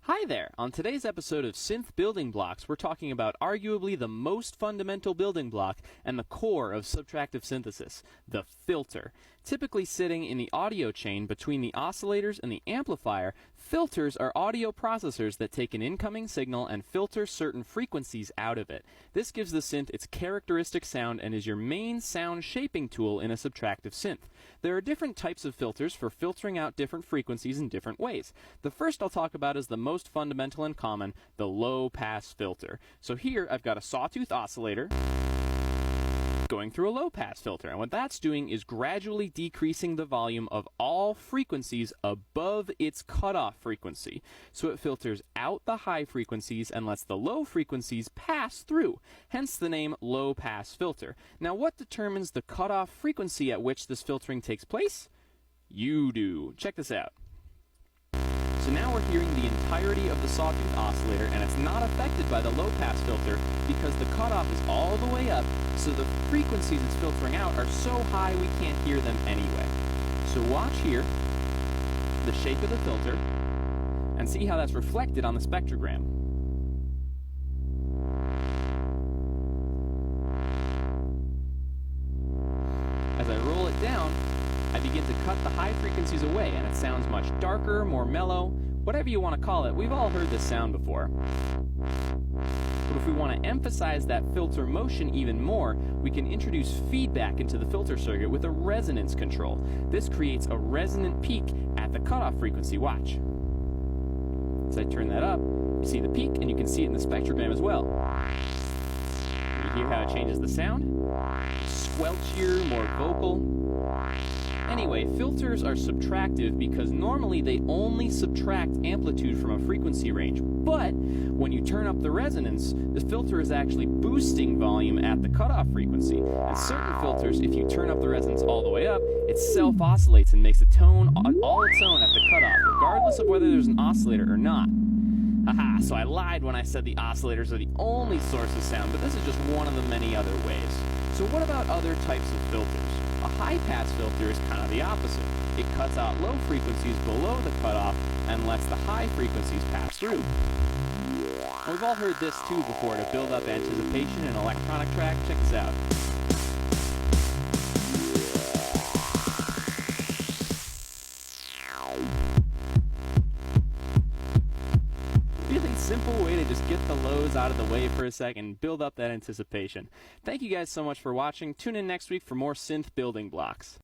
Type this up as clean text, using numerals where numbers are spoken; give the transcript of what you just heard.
Hi there! On today's episode of Synth Building Blocks, we're talking about arguably the most fundamental building block and the core of subtractive synthesis, the filter. Typically sitting in the audio chain between the oscillators and the amplifier, filters are audio processors that take an incoming signal and filter certain frequencies out of it. This gives the synth its characteristic sound and is your main sound shaping tool in a subtractive synth. There are different types of filters for filtering out different frequencies in different ways. The first I'll talk about is the most fundamental and common, the low-pass filter. So here I've got a sawtooth oscillator going through a low-pass filter, and what that's doing is gradually decreasing the volume of all frequencies above its cutoff frequency. So it filters out the high frequencies and lets the low frequencies pass through, hence the name low-pass filter. Now what determines the cutoff frequency at which this filtering takes place? You do. Check this out. So now we're hearing the entirety of the sawtooth oscillator, and it's not affected by the low-pass filter because the cutoff is all the way up, so the frequencies it's filtering out are so high we can't hear them anyway. So watch here the shape of the filter and see how that's reflected on the spectrogram. As I roll it down, I begin to cut the high frequencies away, and it sounds much darker, more mellow, whatever you want to call it. We've all heard this sound before. But if we want to emphasize that filter motion even more, we can introduce feedback into the filter circuit with a resonance control. This creates a resonant peak at the cutoff frequency. Watch. As I turn that up, you see the peak, and you can see it in the spectrogram as well. You hear how it changes the sound? Squelchier, more vocal. Anyway, filters are subtractive because normally they only subtract amplitude from a frequency range, but when you turn up the resonance, the filter is actually boosting volume at the cutoff frequency. And certain filters, if you turn up the resonance all the way up, it self-oscillates and makes a tone all its own at the cutoff, regardless of whether there's an oscillator or not. Haha, so I lied when I said the oscillators are the only source of sound, but this is just one of the many other ways. So what about other types of filters? A high-pass filter is kind of the opposite. It cuts out low frequencies below the cutoff and lets the high frequencies pass through. We've all heard this too before to build up anticipation in an electronic track. Check this out. Really simple way to just get the lows out of the way for a second and build up that anticipation. Thank you guys so much for watching. Tune in next week for more synth building blocks.